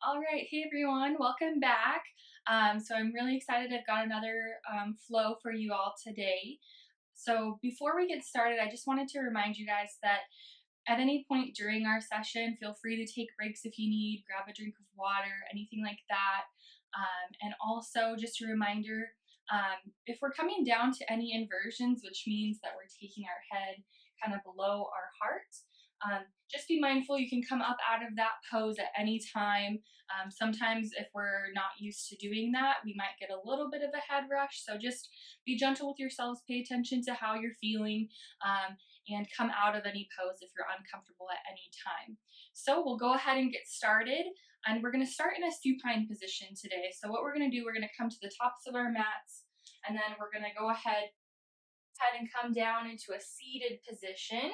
All right, hey everyone, welcome back. So I'm really excited. I've got another flow for you all today. So before we get started, I just wanted to remind you guys that at any point during our session, feel free to take breaks if you need, grab a drink of water, anything like that. And also, just a reminder, if we're coming down to any inversions, which means that we're taking our head kind of below our heart, just be mindful you can come up out of that pose at any time. Sometimes, if we're not used to doing that, we might get a little bit of a head rush. So just be gentle with yourselves, pay attention to how you're feeling, and come out of any pose if you're uncomfortable at any time. So we'll go ahead and get started. And we're going to start in a supine position today. So what we're going to do, we're going to come to the tops of our mats, and then we're going to go ahead and come down into a seated position.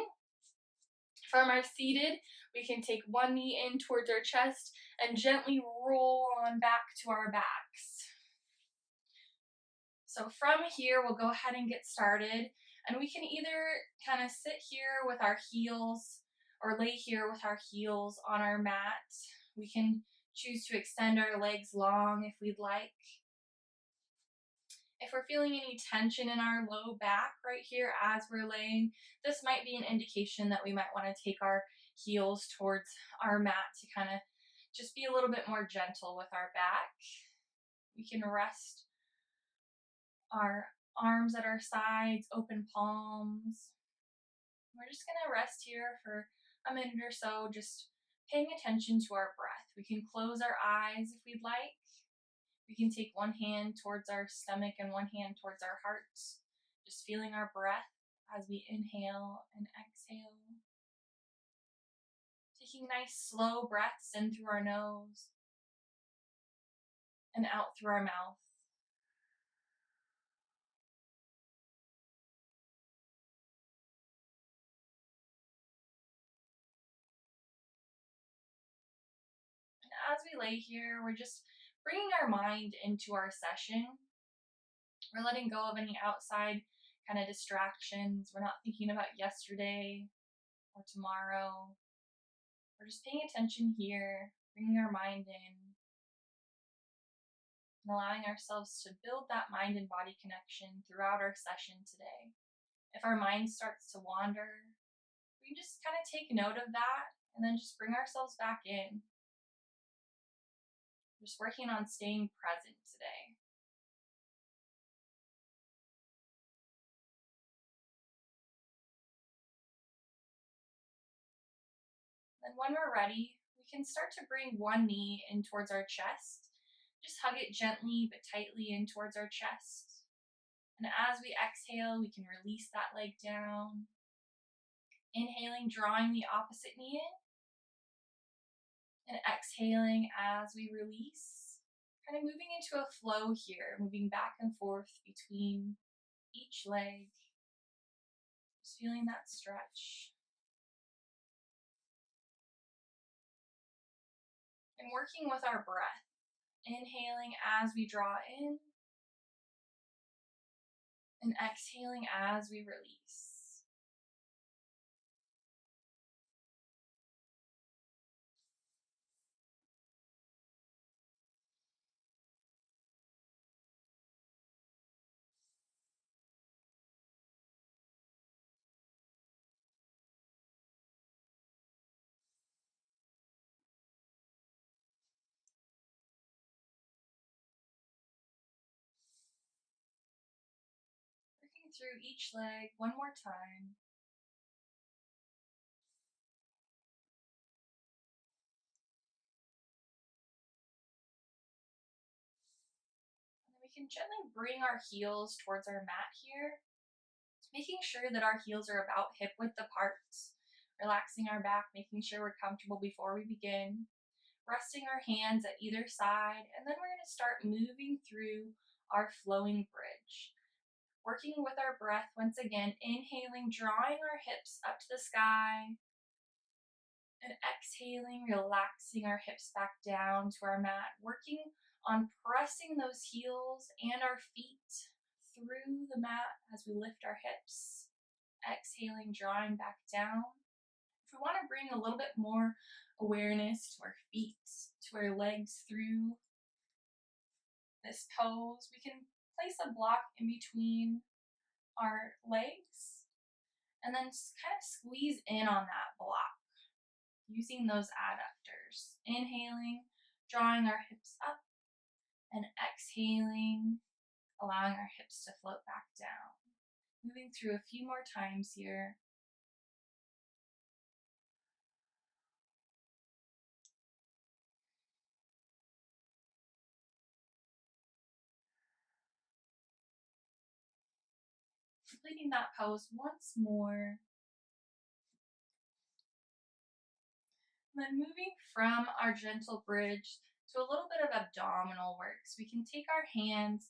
From our seated, we can take one knee in towards our chest and gently roll on back to our backs. So from here, we'll go ahead and get started. And we can either kind of sit here with our heels or lay here with our heels on our mat. We can choose to extend our legs long if we'd like. If we're feeling any tension in our low back right here as we're laying, this might be an indication that we might want to take our heels towards our mat to kind of just be a little bit more gentle with our back. We can rest our arms at our sides, open palms. We're just going to rest here for a minute or so, just paying attention to our breath. We can close our eyes if we'd like. We can take one hand towards our stomach and one hand towards our hearts, just feeling our breath as we inhale and exhale. Taking nice slow breaths in through our nose and out through our mouth. And as we lay here, we're just bringing our mind into our session. We're letting go of any outside kind of distractions. We're not thinking about yesterday or tomorrow. We're just paying attention here, bringing our mind in, and allowing ourselves to build that mind and body connection throughout our session today. If our mind starts to wander, we can just kind of take note of that and then just bring ourselves back in. Just working on staying present today. Then when we're ready, we can start to bring one knee in towards our chest. Just hug it gently but tightly in towards our chest. And as we exhale, we can release that leg down. Inhaling, drawing the opposite knee in. And exhaling as we release. Kind of moving into a flow here, moving back and forth between each leg. Just feeling that stretch. And working with our breath. Inhaling as we draw in. And exhaling as we release. Working through each leg one more time. We can gently bring our heels towards our mat here, making sure that our heels are about hip width apart, relaxing our back, making sure we're comfortable before we begin, resting our hands at either side, and then we're going to start moving through our flowing bridge. Working with our breath once again, inhaling, drawing our hips up to the sky, and exhaling, relaxing our hips back down to our mat, working on pressing those heels and our feet through the mat as we lift our hips. Exhaling, drawing back down. If we want to bring a little bit more awareness to our feet, to our legs through this pose. We can place a block in between our legs and then just kind of squeeze in on that block using those adductors. Inhaling, drawing our hips up, and exhaling, allowing our hips to float back down. Moving through a few more times here. Completing that pose once more. And then moving from our gentle bridge to a little bit of abdominal work. So we can take our hands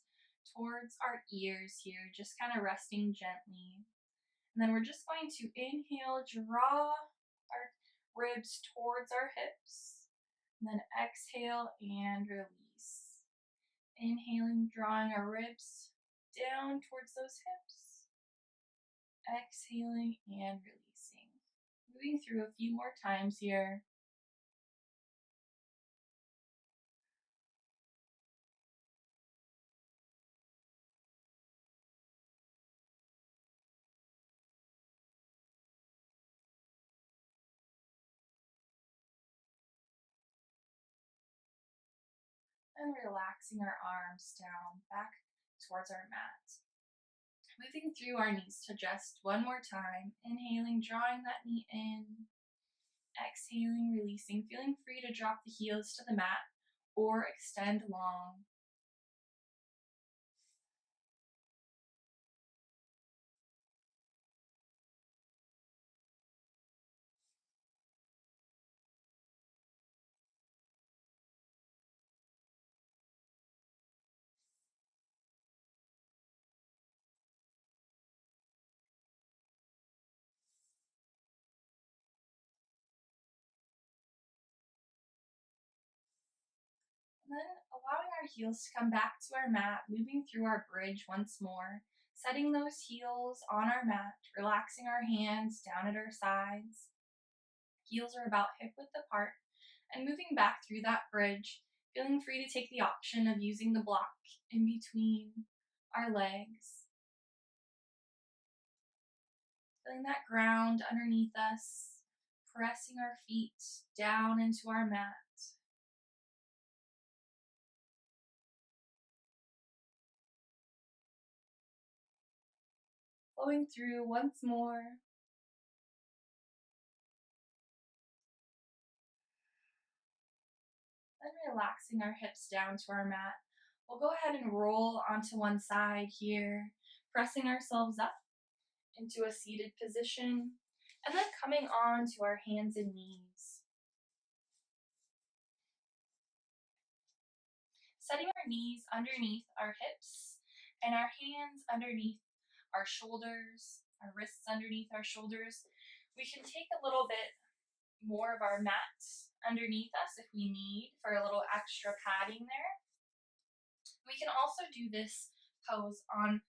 towards our ears here, just kind of resting gently. And then we're just going to inhale, draw our ribs towards our hips. And then exhale and release. Inhaling, drawing our ribs down towards those hips. Exhaling and releasing. Moving through a few more times here. And relaxing our arms down back towards our mat. Moving through our knees to just one more time. Inhaling, drawing that knee in. Exhaling, releasing, feeling free to drop the heels to the mat or extend long. And then allowing our heels to come back to our mat, moving through our bridge once more, setting those heels on our mat, relaxing our hands down at our sides. Heels are about hip width apart, and moving back through that bridge, feeling free to take the option of using the block in between our legs. Feeling that ground underneath us, pressing our feet down into our mat. Flowing through once more. Then relaxing our hips down to our mat. We'll go ahead and roll onto one side here, pressing ourselves up into a seated position, and then coming on to our hands and knees. Setting our knees underneath our hips and our hands underneath our shoulders, our wrists underneath our shoulders. We can take a little bit more of our mat underneath us if we need for a little extra padding there. We can also do this pose on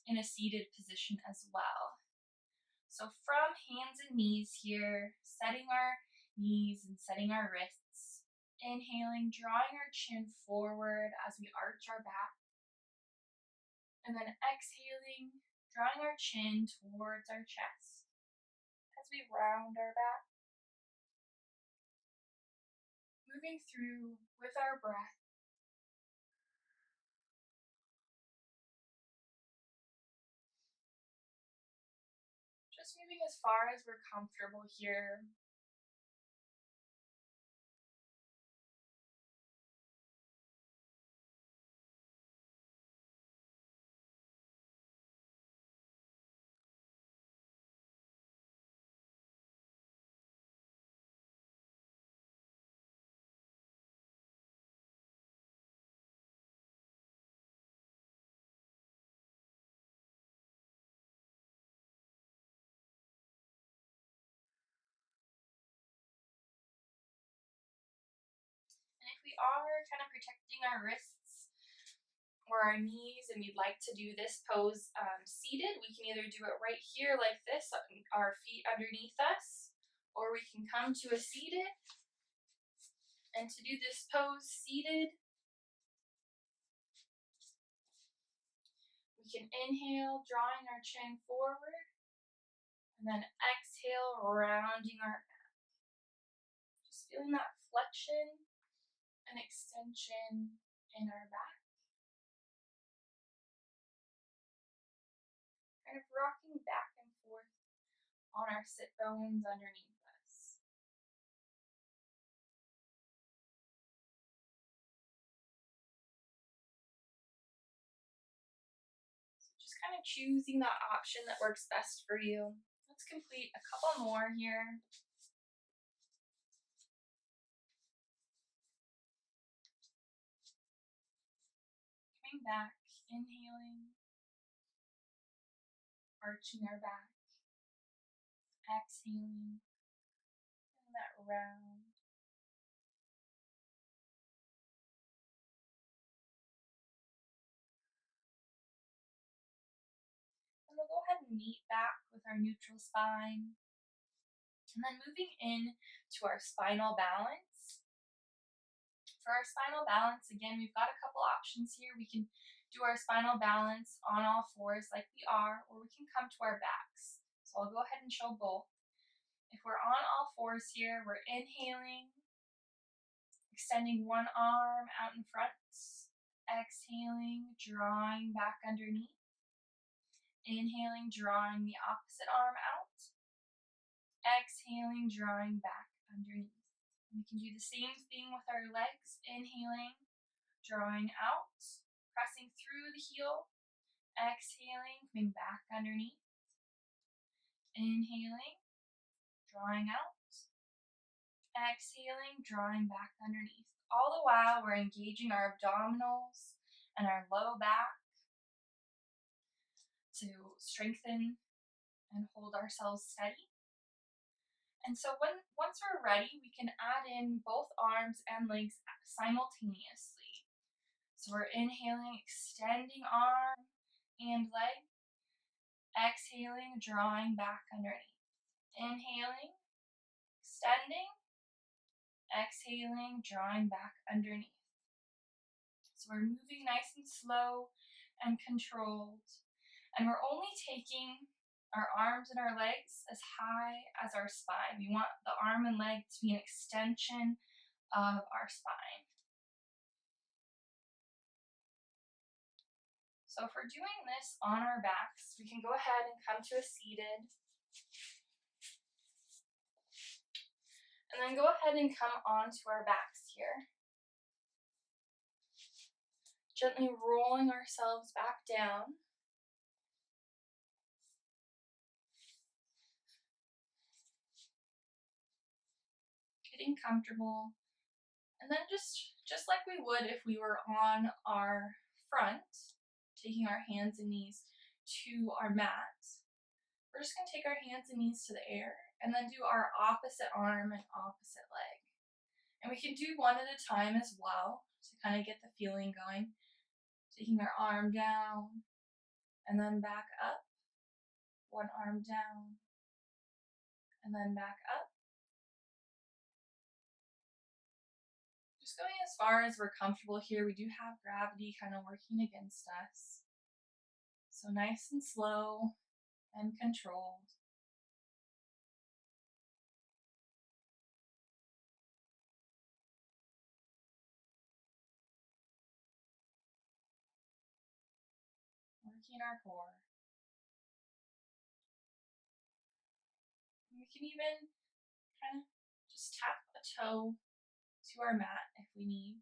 in a seated position as well. So from hands and knees here, setting our knees and setting our wrists. Inhaling, drawing our chin forward as we arch our back. And then exhaling, drawing our chin towards our chest as we round our back. Moving through with our breath. Just moving as far as we're comfortable here. And if we are kind of protecting our wrists or our knees and we'd like to do this pose seated, we can either do it right here like this, our feet underneath us, or we can come to a seated And to do this pose seated, we can inhale, drawing our chin forward, and then exhale, rounding our back. Just feeling that flexion and extension in our back. Kind of rocking back and forth on our sit bones underneath us. So just kind of choosing that option that works best for you. Let's complete a couple more here. Coming back, inhaling, arching our back, exhaling, and that round. And we'll go ahead and meet back with our neutral spine. And then moving in to our spinal balance. For our spinal balance, again, we've got a couple options here. We can do our spinal balance on all fours like we are, or we can come to our backs. So I'll go ahead and show both. If we're on all fours here, we're inhaling, extending one arm out in front, exhaling, drawing back underneath, inhaling, drawing the opposite arm out, exhaling, drawing back underneath. We can do the same thing with our legs, inhaling, drawing out, pressing through the heel, exhaling, coming back underneath, inhaling, drawing out, exhaling, drawing back underneath. All the while we're engaging our abdominals and our low back to strengthen and hold ourselves steady. And so once we're ready, we can add in both arms and legs simultaneously. So we're inhaling, extending arm and leg, exhaling, drawing back underneath. Inhaling, extending, exhaling, drawing back underneath. So we're moving nice and slow and controlled. And we're only taking our arms and our legs as high as our spine. We want the arm and leg to be an extension of our spine. So if we're doing this on our backs, we can go ahead and come to a seated. And then go ahead and come onto our backs here. Gently rolling ourselves back down. Getting comfortable. And then just like we would if we were on our front, taking our hands and knees to our mat, we're just going to take our hands and knees to the air and then do our opposite arm and opposite leg. And we can do one at a time as well to kind of get the feeling going. Taking our arm down and then back up, one arm down and then back up. Just going as far as we're comfortable here. We do have gravity kind of working against us. So nice and slow and controlled. Working our core. And we can even kind of just tap a toe to our mat if we need.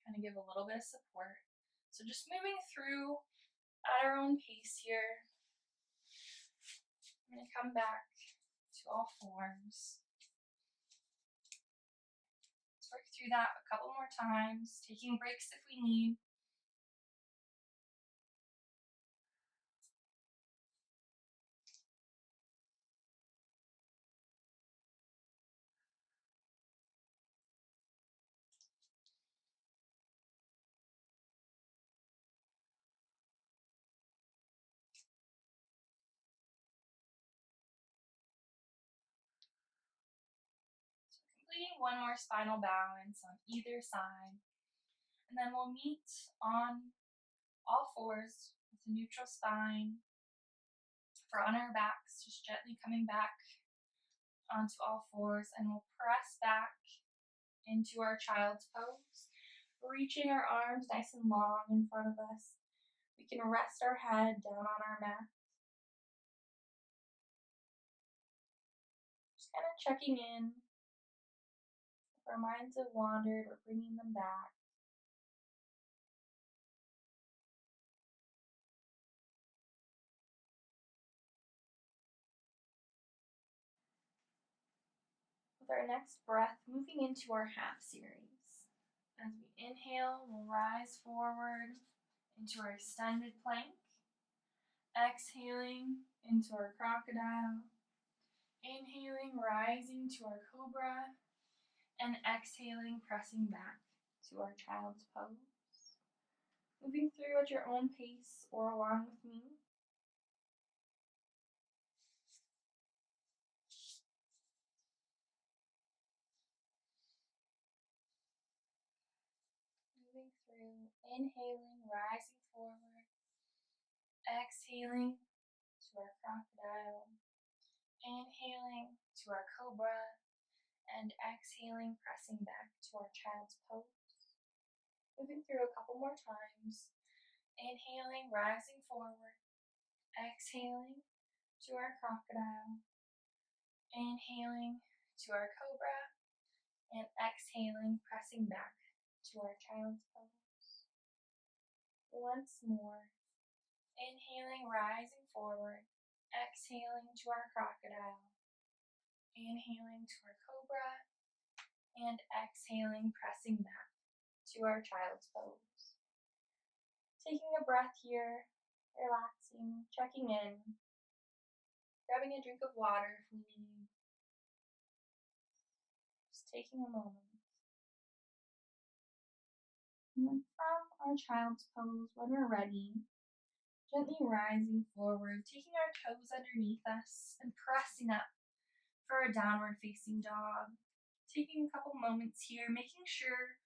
Kind of give a little bit of support. So just moving through at our own pace here. I'm going to come back to all fours. Let's work through that a couple more times, taking breaks if we need. So completing one more spinal balance on either side. And then we'll meet on all fours with a neutral spine. For on our backs, just gently coming back onto all fours, and we'll press back into our child's pose, reaching our arms nice and long in front of us. We can rest our head down on our mat. Just kind of checking in. If our minds have wandered, we're bringing them back. With our next breath, moving into our half series. As we inhale, we'll rise forward into our extended plank. Exhaling into our crocodile. Inhaling, rising to our cobra. And exhaling, pressing back to our child's pose. Moving through at your own pace or along with me. Moving through, inhaling, rising forward. Exhaling to our crocodile. Inhaling to our cobra. And exhaling, pressing back to our child's pose. Moving through a couple more times. Inhaling, rising forward. Exhaling to our crocodile. Inhaling to our cobra. And exhaling, pressing back to our child's pose. Once more. Inhaling, rising forward. Exhaling to our crocodile. Inhaling to our cobra. And exhaling, pressing back to our child's pose. Taking a breath here, relaxing, checking in, grabbing a drink of water if we need. Just taking a moment. And then from our child's pose, when we're ready, gently rising forward, taking our toes underneath us and pressing up for a downward facing dog. Taking a couple moments here, making sure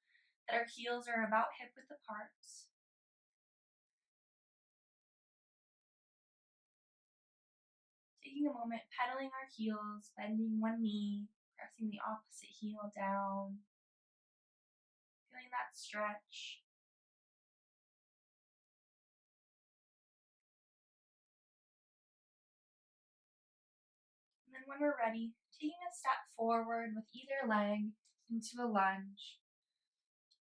that our heels are about hip width apart. Taking a moment, pedaling our heels, bending one knee, pressing the opposite heel down. Feeling that stretch. And then when we're ready, taking a step forward with either leg into a lunge.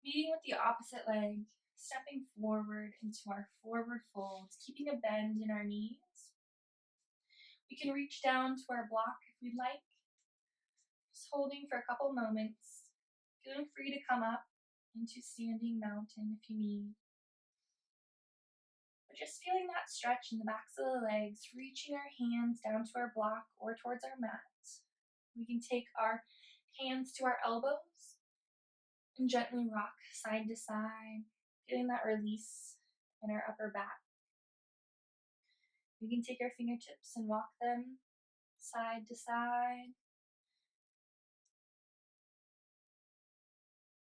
Meeting with the opposite leg, stepping forward into our forward folds, keeping a bend in our knees. We can reach down to our block if we'd like. Just holding for a couple moments. Feeling free to come up into standing mountain if you need. But just feeling that stretch in the backs of the legs, reaching our hands down to our block or towards our mat. We can take our hands to our elbows and gently rock side to side, feeling that release in our upper back. We can take our fingertips and walk them side to side.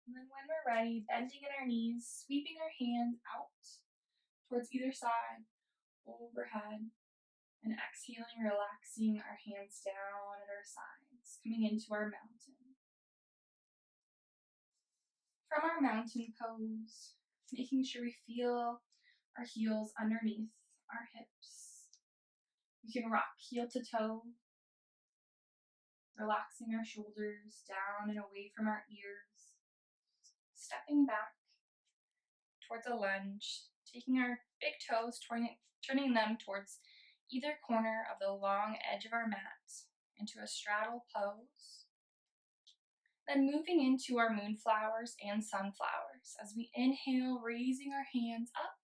And then when we're ready, bending in our knees, sweeping our hands out towards either side, overhead, and exhaling, relaxing our hands down at our sides, coming into our mountain. From our mountain pose, making sure we feel our heels underneath our hips. We can rock heel to toe, relaxing our shoulders down and away from our ears, stepping back towards a lunge, taking our big toes, turning them towards either corner of the long edge of our mat into a straddle pose. Then moving into our moonflowers and sunflowers as we inhale, raising our hands up.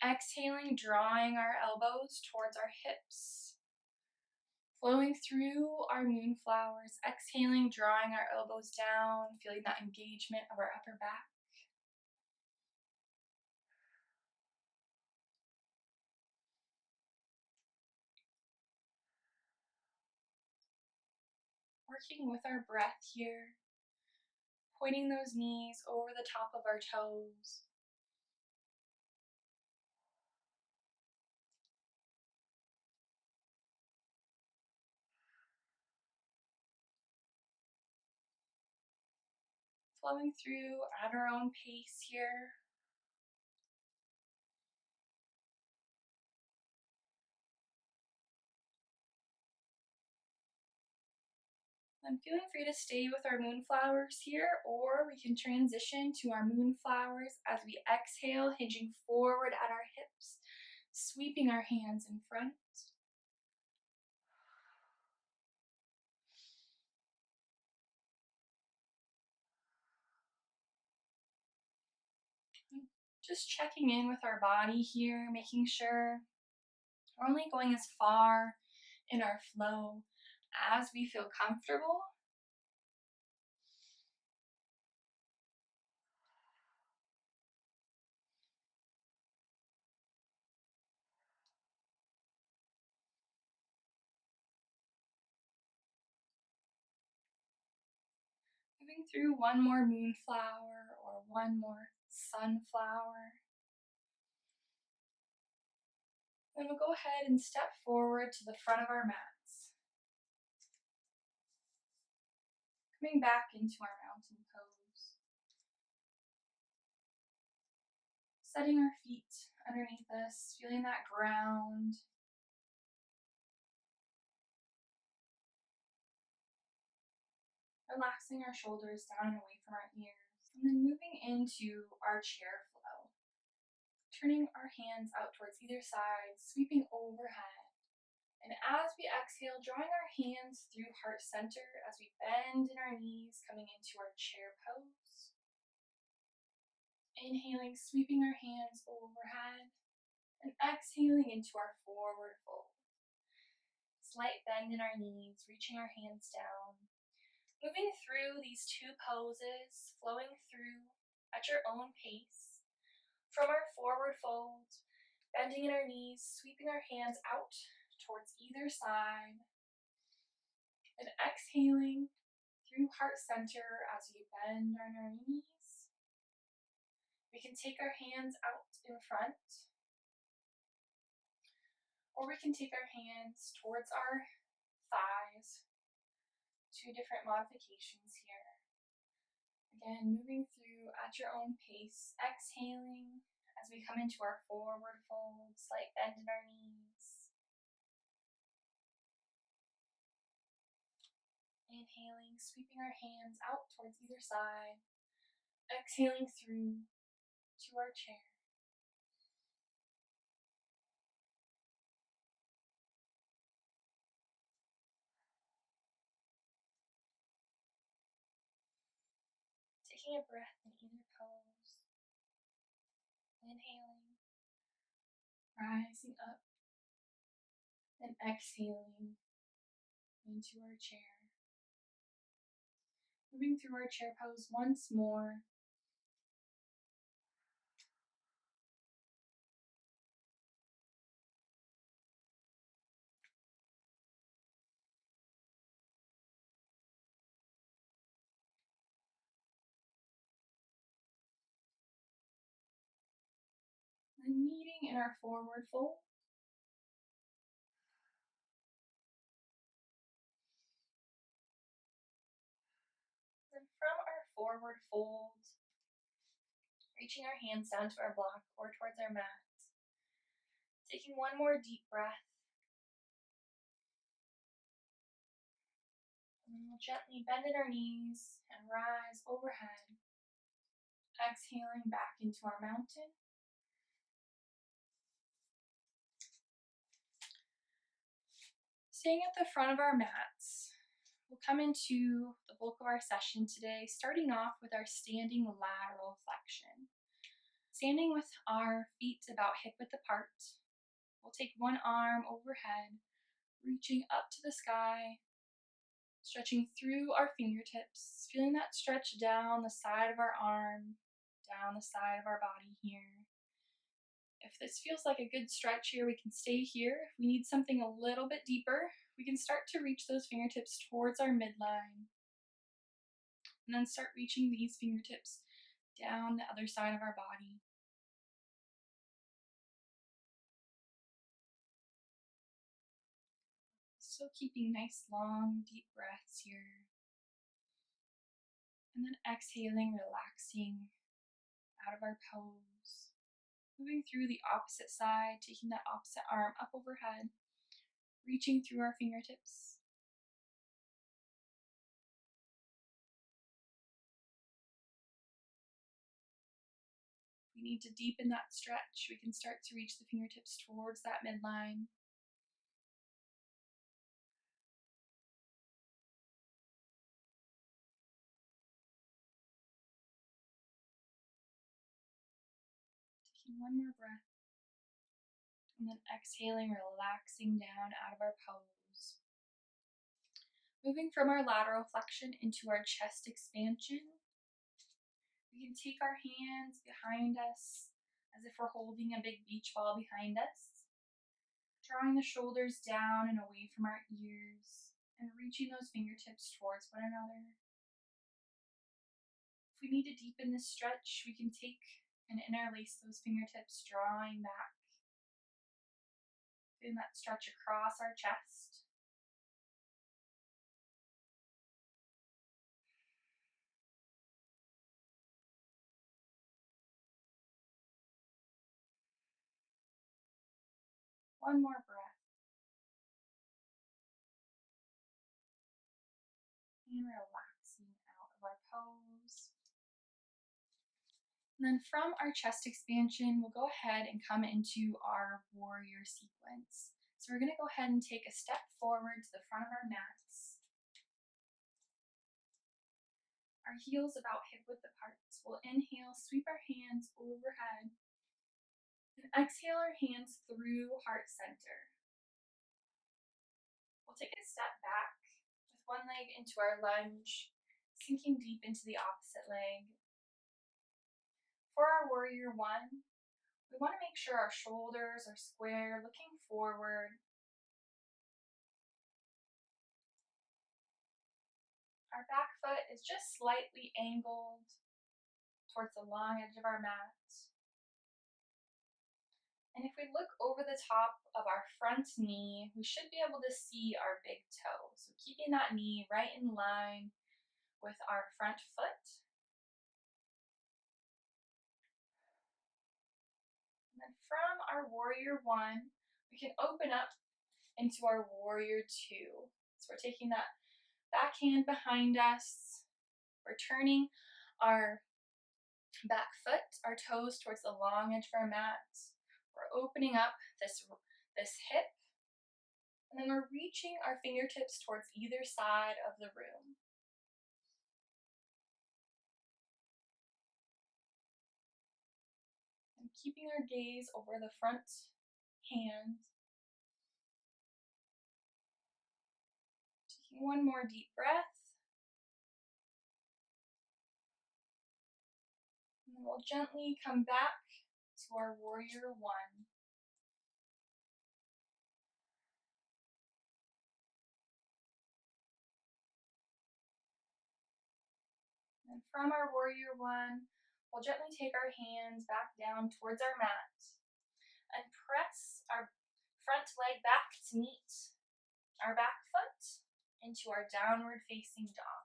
Exhaling, drawing our elbows towards our hips. Flowing through our moonflowers. Exhaling, drawing our elbows down, feeling that engagement of our upper back. Working with our breath here. pointing those knees over the top of our toes. Flowing through at our own pace here. And feeling free to stay with our moonflowers here, or we can transition to our moonflowers as we exhale, hinging forward at our hips, sweeping our hands in front. Just checking in with our body here, making sure we're only going as far in our flow as we feel comfortable. Moving through one more moonflower or one more sunflower. Then we'll go ahead and step forward to the front of our mats. Coming back into our mountain pose. Setting our feet underneath us, feeling that ground. Relaxing our shoulders down and away from our ears. And then moving into our chair flow. Turning our hands out towards either side, sweeping overhead. And as we exhale, drawing our hands through heart center as we bend in our knees, coming into our chair pose. Inhaling, sweeping our hands overhead, and exhaling into our forward fold. Slight bend in our knees, reaching our hands down. Moving through these two poses, flowing through at your own pace. From our forward fold, bending in our knees, sweeping our hands out towards either side, and exhaling through heart center as we bend on our knees. We can take our hands out in front, or we can take our hands towards our thighs. Two different modifications here. Again, moving through at your own pace, exhaling as we come into our forward fold, slight bend in our knees. Inhaling, sweeping our hands out towards either side. Exhaling through to our chair. Taking a breath in either pose. Inhaling, rising up, and exhaling into our chair. Moving through our chair pose once more. And meeting in our forward fold. Then from our forward fold, reaching our hands down to our block or towards our mat. Taking one more deep breath. And we'll gently bend in our knees and rise overhead. Exhaling back into our mountain. Staying at the front of our mats, we'll come into the bulk of our session today, starting off with our standing lateral flexion. Standing with our feet about hip width apart, we'll take one arm overhead, reaching up to the sky, stretching through our fingertips, feeling that stretch down the side of our arm, down the side of our body here. If this feels like a good stretch here, we can stay here. If we need something a little bit deeper, we can start to reach those fingertips towards our midline. And then start reaching these fingertips down the other side of our body. Still keeping nice, long, deep breaths here. And then exhaling, relaxing out of our pose. Moving through the opposite side, taking that opposite arm up overhead, reaching through our fingertips. We need to deepen that stretch. We can start to reach the fingertips towards that midline. Taking one more breath. And then exhaling, relaxing down out of our pose. Moving from our lateral flexion into our chest expansion. We can take our hands behind us as if we're holding a big beach ball behind us. Drawing the shoulders down and away from our ears and reaching those fingertips towards one another. If we need to deepen this stretch, we can take and interlace those fingertips, drawing back. Doing that stretch across our chest. One more breath. And relaxing out of our pose. And then from our chest expansion, we'll go ahead and come into our warrior sequence. So we're going to go ahead and take a step forward to the front of our mats. Our heels about hip width apart. We'll inhale, sweep our hands overhead. And exhale our hands through heart center. We'll take a step back with one leg into our lunge, sinking deep into the opposite leg. For our warrior one, we want to make sure our shoulders are square, looking forward. Our back foot is just slightly angled towards the long edge of our mat. And if we look over the top of our front knee, we should be able to see our big toe. So keeping that knee right in line with our front foot. And then from our warrior one, we can open up into our warrior two. So we're taking that back hand behind us. We're turning our back foot, our toes towards the long edge of our mat. We're opening up this hip. And then we're reaching our fingertips towards either side of the room. And keeping our gaze over the front hand. Taking one more deep breath. And then we'll gently come back to our warrior one. And from our warrior one, we'll gently take our hands back down towards our mat and press our front leg back to meet our back foot into our downward facing dog.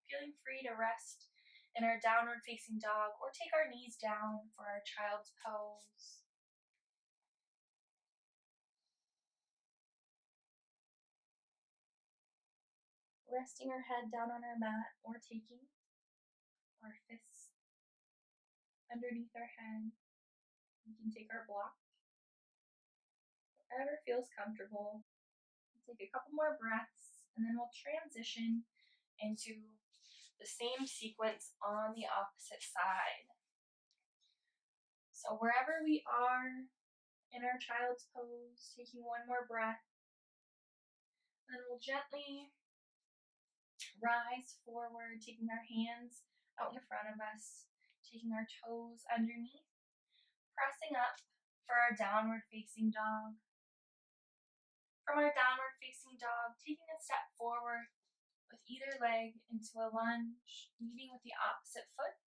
Feeling free to rest in our downward facing dog or take our knees down for our child's pose. Resting our head down on our mat or taking our fists underneath our head. We can take our block, whatever feels comfortable. We'll take a couple more breaths and then we'll transition into the same sequence on the opposite side. So wherever we are in our child's pose, taking one more breath, then we'll gently rise forward, taking our hands out in front of us, taking our toes underneath, pressing up for our downward facing dog. From our downward facing dog, taking a step forward with either leg into a lunge, meeting with the opposite foot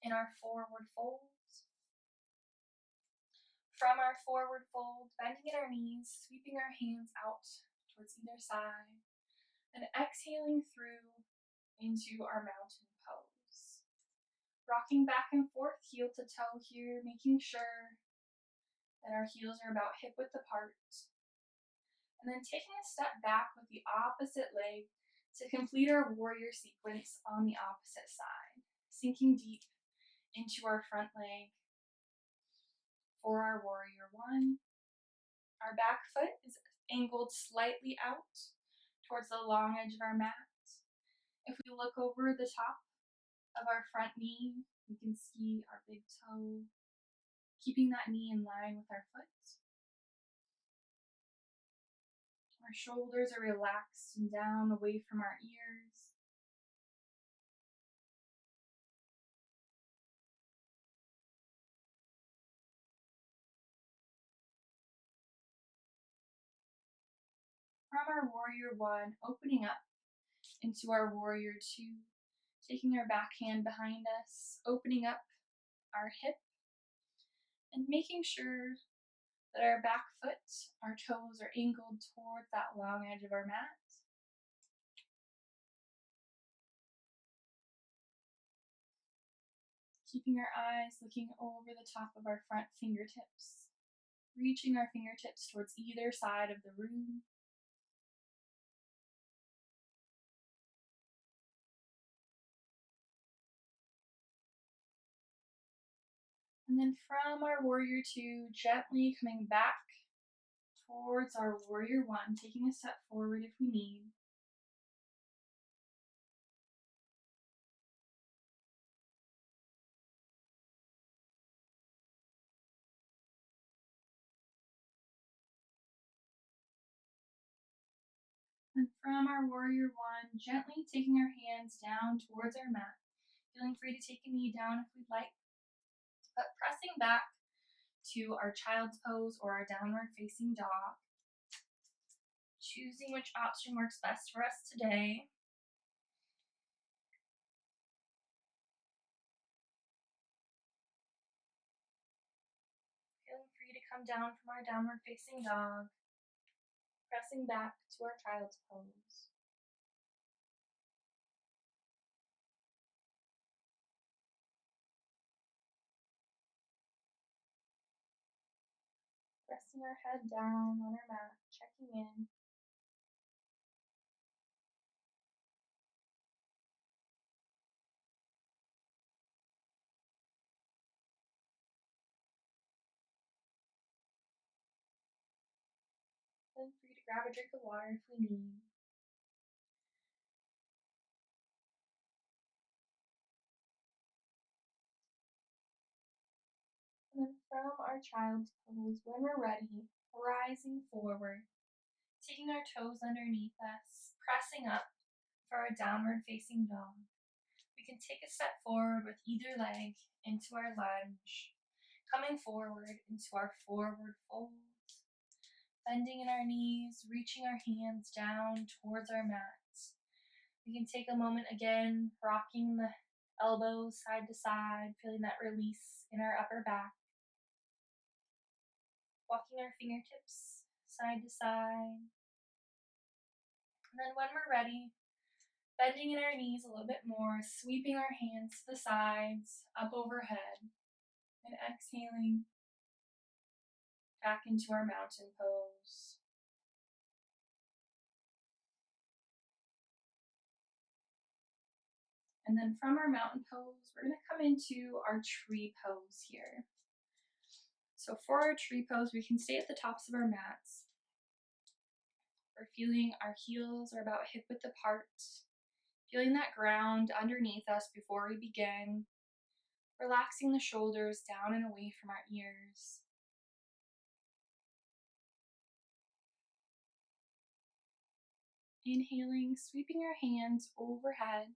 in our forward fold. From our forward fold, bending at our knees, sweeping our hands out towards either side, and exhaling through into our mountain pose. Rocking back and forth, heel to toe here, making sure that our heels are about hip width apart. And then taking a step back with the opposite leg to complete our warrior sequence on the opposite side. Sinking deep into our front leg for our warrior one. Our back foot is angled slightly out towards the long edge of our mat. If we look over the top of our front knee, we can see our big toe, keeping that knee in line with our foot. Our shoulders are relaxed and down away from our ears. From our warrior one, opening up into our warrior two, taking our back hand behind us, opening up our hip, and making sure that our back foot, our toes are angled toward that long edge of our mat. Keeping our eyes looking over the top of our front fingertips, reaching our fingertips towards either side of the room. And then from our warrior two, gently coming back towards our warrior one, taking a step forward if we need. And from our warrior one, gently taking our hands down towards our mat, feeling free to take a knee down if we'd like, but pressing back to our child's pose or our downward facing dog, choosing which option works best for us today. Feeling free to come down from our downward facing dog, pressing back to our child's pose. Resting our head down on our mat, checking in. Feeling free to grab a drink of water if we need. And then from our child's pose, when we're ready, rising forward, taking our toes underneath us, pressing up for our downward facing dog. We can take a step forward with either leg into our lunge, coming forward into our forward fold, bending in our knees, reaching our hands down towards our mats. We can take a moment again, rocking the elbows side to side, feeling that release in our upper back. Walking our fingertips side to side. And then when we're ready, bending in our knees a little bit more, sweeping our hands to the sides, up overhead, and exhaling back into our mountain pose. And then from our mountain pose, we're gonna come into our tree pose here. So for our tree pose, we can stay at the tops of our mats. We're feeling our heels are about hip width apart, feeling that ground underneath us before we begin, relaxing the shoulders down and away from our ears. Inhaling, sweeping our hands overhead.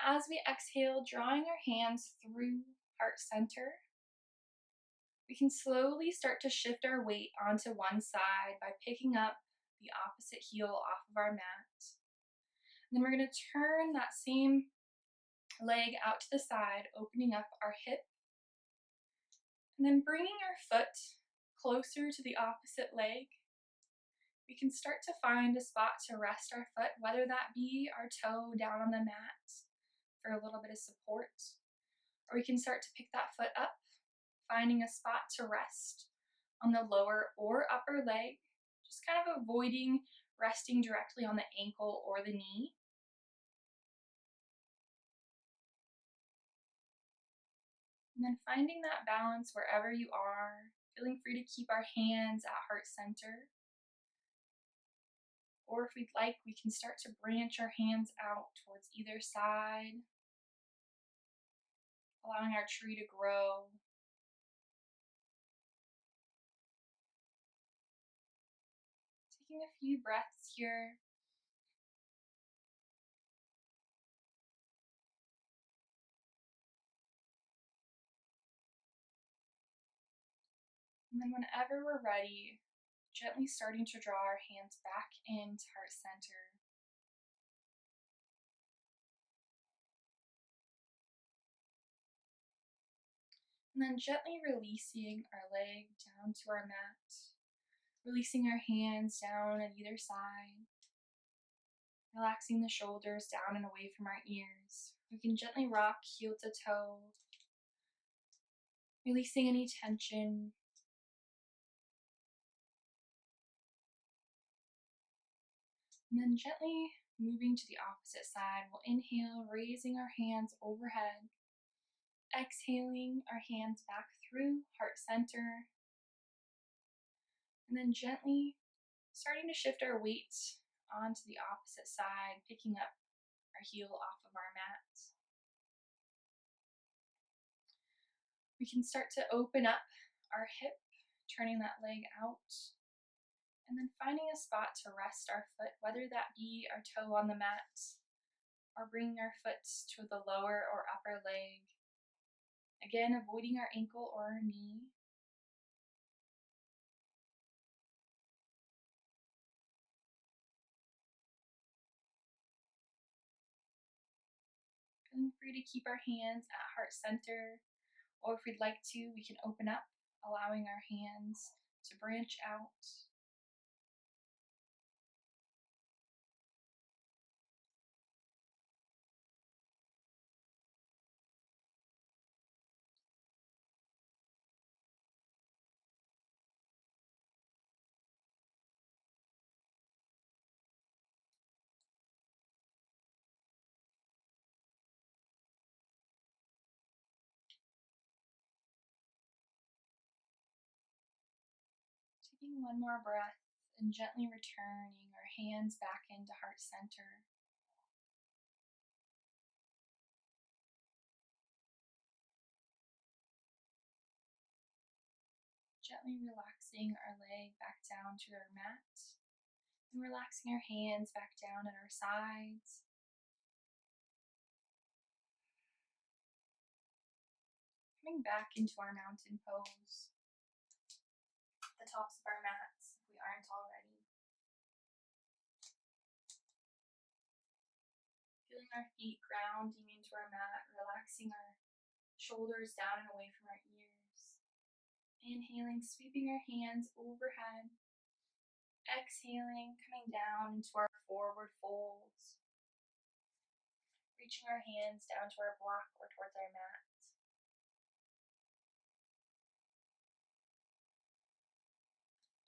As we exhale, drawing our hands through heart center, We can slowly start to shift our weight onto one side by picking up the opposite heel off of our mat. And then we're going to turn that same leg out to the side, opening up our hip, and then bringing our foot closer to the opposite leg. We can start to find a spot to rest our foot, whether that be our toe down on the mat for a little bit of support, or we can start to pick that foot up, finding a spot to rest on the lower or upper leg, just kind of avoiding resting directly on the ankle or the knee. And then finding that balance wherever you are, feeling free to keep our hands at heart center. Or if we'd like, we can start to branch our hands out towards either side, allowing our tree to grow. Taking a few breaths here. And then whenever we're ready, gently starting to draw our hands back into heart center. And then gently releasing our leg down to our mat, releasing our hands down at either side, relaxing the shoulders down and away from our ears. We can gently rock heel to toe, releasing any tension. And then gently moving to the opposite side, we'll inhale, raising our hands overhead. Exhaling our hands back through heart center. And then gently starting to shift our weight onto the opposite side, picking up our heel off of our mat. We can start to open up our hip, turning that leg out, and then finding a spot to rest our foot, whether that be our toe on the mat or bringing our foot to the lower or upper leg. Again, avoiding our ankle or our knee. Feeling free to keep our hands at heart center, or if we'd like to, we can open up, allowing our hands to branch out. Taking one more breath and gently returning our hands back into heart center. Gently relaxing our leg back down to our mat and relaxing our hands back down at our sides. Coming back into our mountain pose, the tops of our mats if we aren't already. Feeling our feet grounding into our mat, relaxing our shoulders down and away from our ears. Inhaling, sweeping our hands overhead. Exhaling, coming down into our forward folds. Reaching our hands down to our block or towards our mat.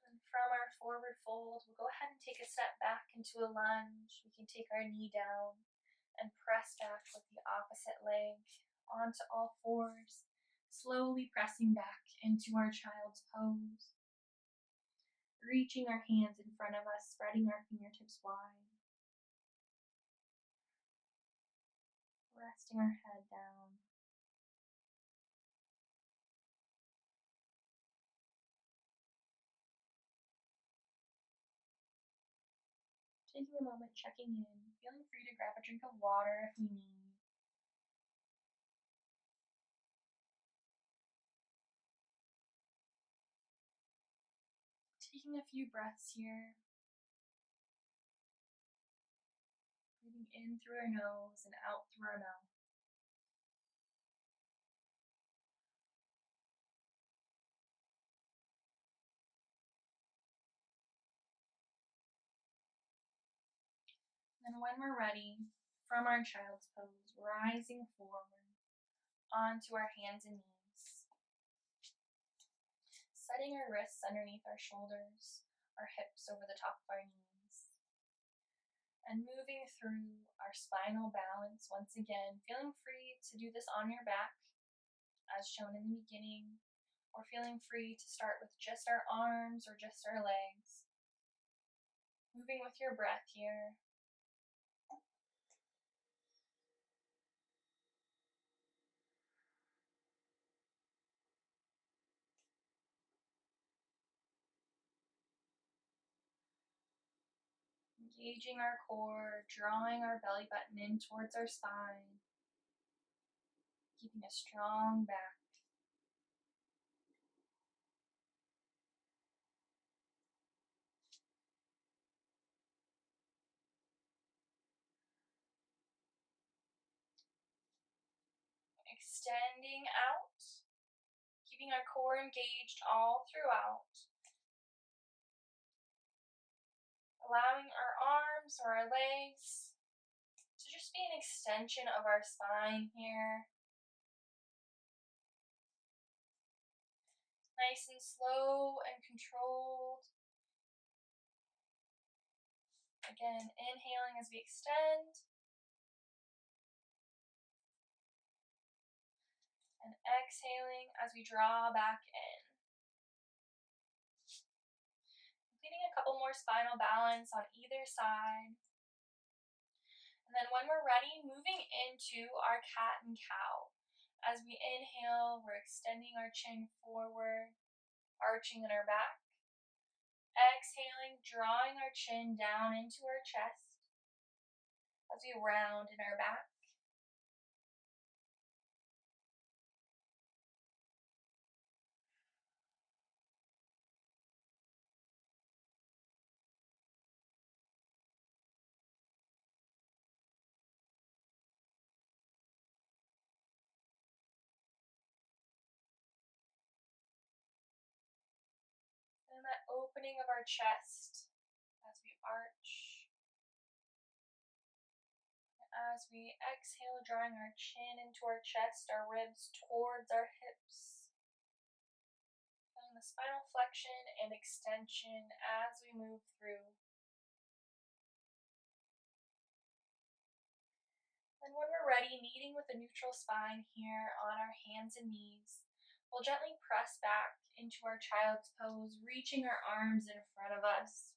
And from our forward fold, we'll go ahead and take a step back into a lunge. We can take our knee down and press back with the opposite leg onto all fours, slowly pressing back into our child's pose. Reaching our hands in front of us, spreading our fingertips wide. Resting our head down. Taking a moment, checking in, feeling free to grab a drink of water if we need. taking a few breaths here. Breathing in through our nose and out through our mouth. And when we're ready, from our child's pose, rising forward onto our hands and knees, setting our wrists underneath our shoulders, our hips over the top of our knees, and moving through our spinal balance once again, feeling free to do this on your back, as shown in the beginning, or feeling free to start with just our arms or just our legs. Moving with your breath here. Engaging our core, drawing our belly button in towards our spine, keeping a strong back. Extending out, keeping our core engaged all throughout. Allowing our arms or our legs to just be an extension of our spine here. Nice and slow and controlled. Again, inhaling as we extend. And exhaling as we draw back in. Completing a couple more spinal balance on either side. And then when we're ready, moving into our cat and cow. As we inhale, we're extending our chin forward, arching in our back. Exhaling, drawing our chin down into our chest as we round in our back. And that opening of our chest as we arch. As we exhale, drawing our chin into our chest, our ribs towards our hips. Feeling the spinal flexion and extension as we move through. And when we're ready, meeting with a neutral spine here on our hands and knees, we'll gently press back into our child's pose, reaching our arms in front of us.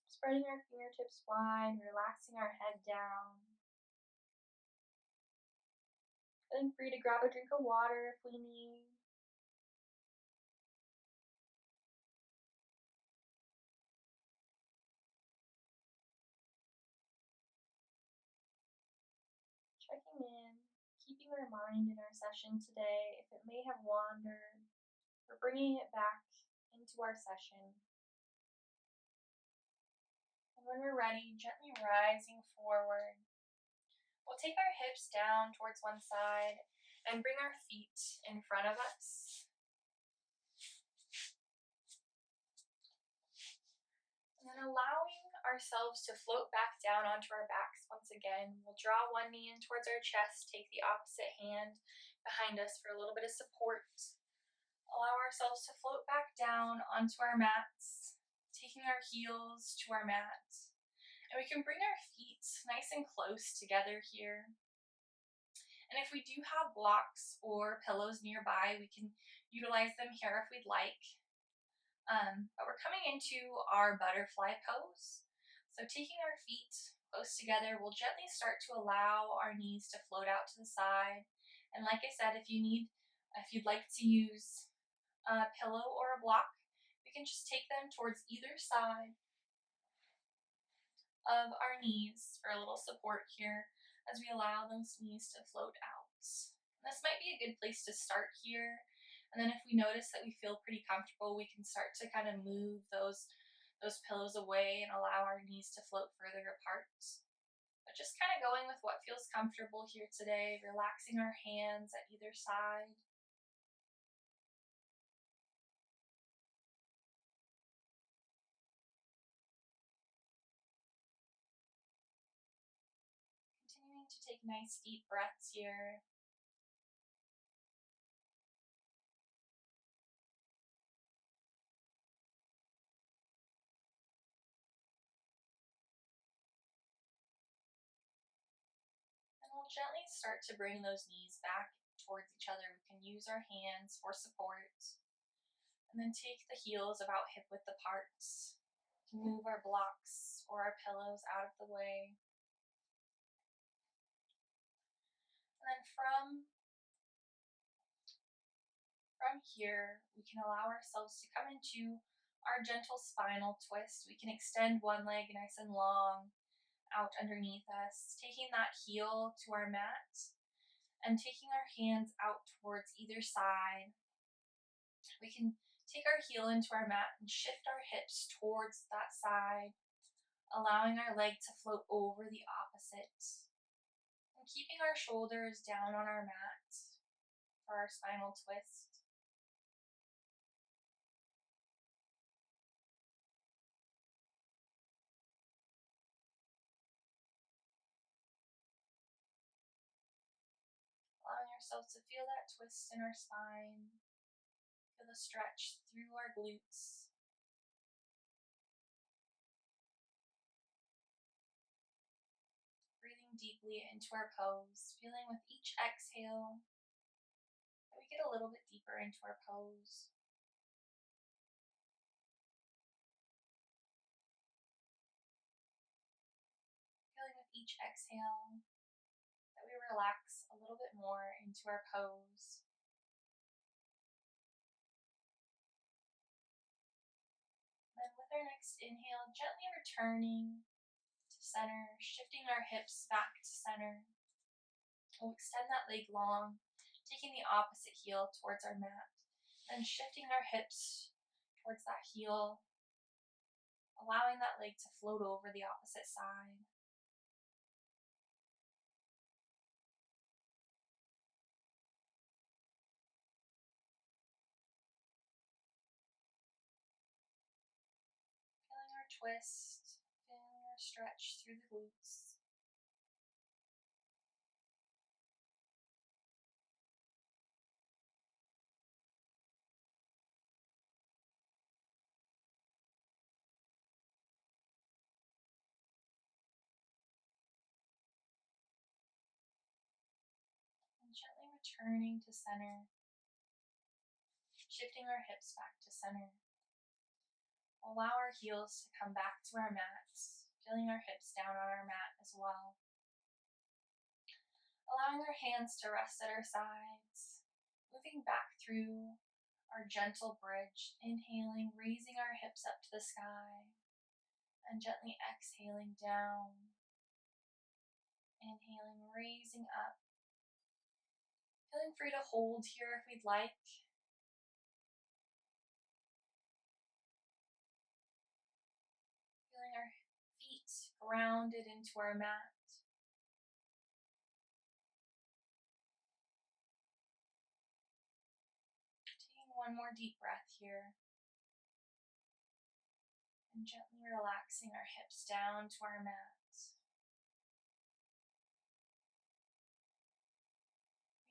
Spreading our fingertips wide, relaxing our head down. Feeling free to grab a drink of water if we need. Checking in, keeping our mind in our session today if it may have wandered, or bringing it back into our session. And when we're ready, gently rising forward. We'll take our hips down towards one side and bring our feet in front of us. And then allowing ourselves to float back down onto our backs once again. We'll draw one knee in towards our chest, take the opposite hand behind us for a little bit of support. Allow ourselves to float back down onto our mats, taking our heels to our mat. And we can bring our feet nice and close together here. And if we do have blocks or pillows nearby, we can utilize them here if we'd like. But we're coming into our butterfly pose. So taking our feet close together, we'll gently start to allow our knees to float out to the side. And like I said, if you'd like to use a pillow or a block, we can just take them towards either side of our knees for a little support here as we allow those knees to float out. This might be a good place to start here. And then if we notice that we feel pretty comfortable, we can start to kind of move those pillows away and allow our knees to float further apart. But just kind of going with what feels comfortable here today, relaxing our hands at either side. Continuing to take nice deep breaths here. And we'll gently start to bring those knees back towards each other. We can use our hands for support. And then take the heels about hip width apart. Move our blocks or our pillows out of the way. And then from here, we can allow ourselves to come into our gentle spinal twist. We can extend one leg nice and long out underneath us, taking that heel to our mat and taking our hands out towards either side. We can take our heel into our mat and shift our hips towards that side, allowing our leg to float over the opposite. And keeping our shoulders down on our mat for our spinal twist. Allowing ourselves to feel that twist in our spine. Feel the stretch through our glutes. Breathing deeply into our pose, feeling with each exhale that we get a little bit deeper into our pose. Feeling with each exhale that we relax a little bit more into our pose. Then with our next inhale, gently returning to center, shifting our hips back to center. We'll extend that leg long, taking the opposite heel towards our mat, and shifting our hips towards that heel, allowing that leg to float over the opposite side. Feeling our twist, feeling our stretch through the glutes. And gently returning to center, shifting our hips back to center. Allow our heels to come back to our mats, feeling our hips down on our mat as well. Allowing our hands to rest at our sides, moving back through our gentle bridge, inhaling, raising our hips up to the sky, and gently exhaling down. Inhaling, raising up. Feeling free to hold here if we'd like. Feeling our feet grounded into our mat. Taking one more deep breath here. And gently relaxing our hips down to our mat.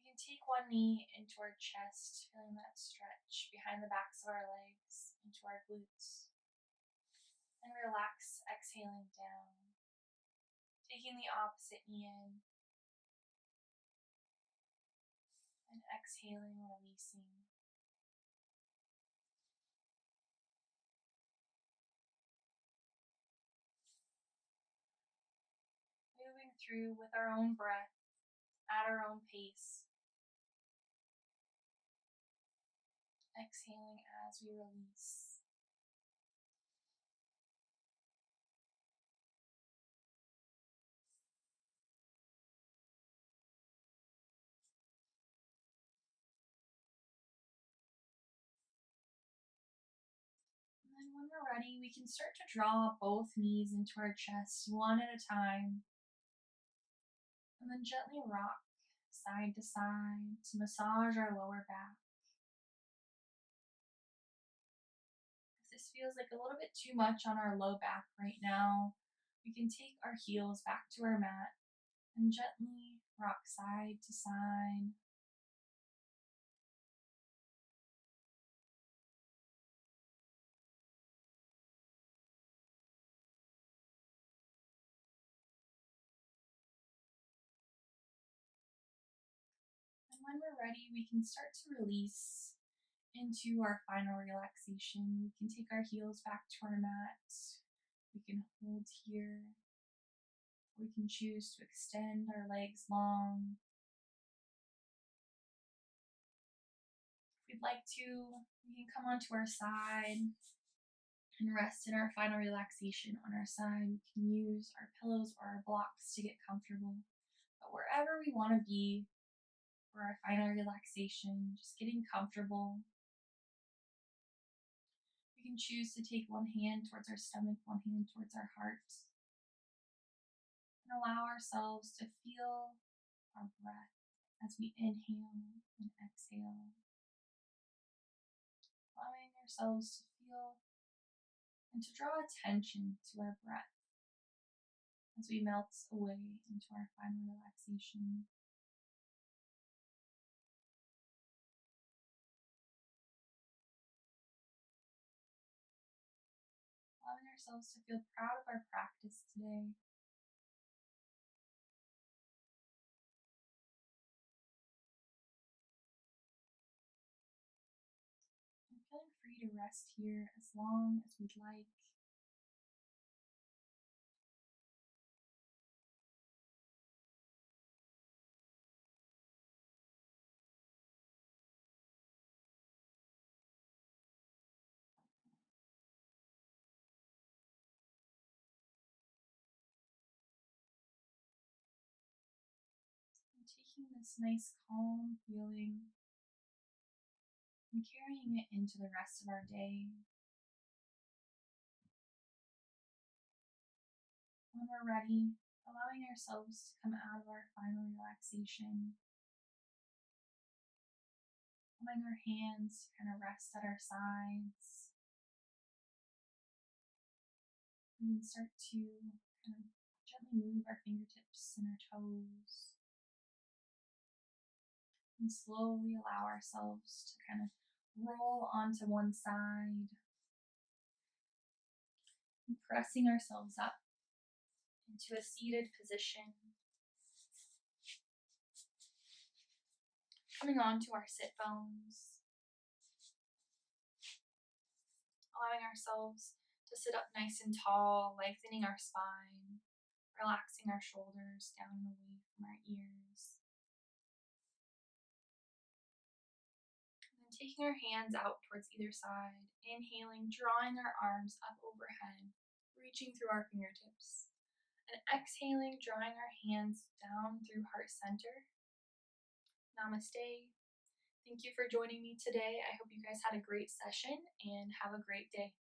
We can take one knee into our chest, feeling that stretch behind the backs of our legs, into our glutes. And relax, exhaling down. Taking the opposite knee in. And exhaling, releasing. Moving through with our own breath, at our own pace. Exhaling as we release. When we're ready, we can start to draw both knees into our chest one at a time, and then gently rock side to side to massage our lower back. If this feels like a little bit too much on our low back right now, we can take our heels back to our mat and gently rock side to side. And when we're ready, we can start to release into our final relaxation. We can take our heels back to our mat. We can hold here. We can choose to extend our legs long. If we'd like to, we can come onto our side and rest in our final relaxation on our side. We can use our pillows or our blocks to get comfortable. But wherever we want to be for our final relaxation, just getting comfortable. We can choose to take one hand towards our stomach, one hand towards our heart, and allow ourselves to feel our breath as we inhale and exhale, allowing ourselves to feel and to draw attention to our breath as we melt away into our final relaxation. Allowing ourselves to feel proud of our practice today. And feeling free to rest here as long as we'd like. And taking this nice calm feeling and carrying it into the rest of our day. When we're ready, allowing ourselves to come out of our final relaxation, allowing our hands to kind of rest at our sides. We can start to kind of gently move our fingertips and our toes, and slowly allow ourselves to kind of roll onto one side, and pressing ourselves up into a seated position, coming onto our sit bones, allowing ourselves to sit up nice and tall, lengthening our spine, relaxing our shoulders down and away from our ears. And then taking our hands out towards either side, inhaling, drawing our arms up overhead, reaching through our fingertips. And exhaling, drawing our hands down through heart center. Namaste. Thank you for joining me today. I hope you guys had a great session and have a great day.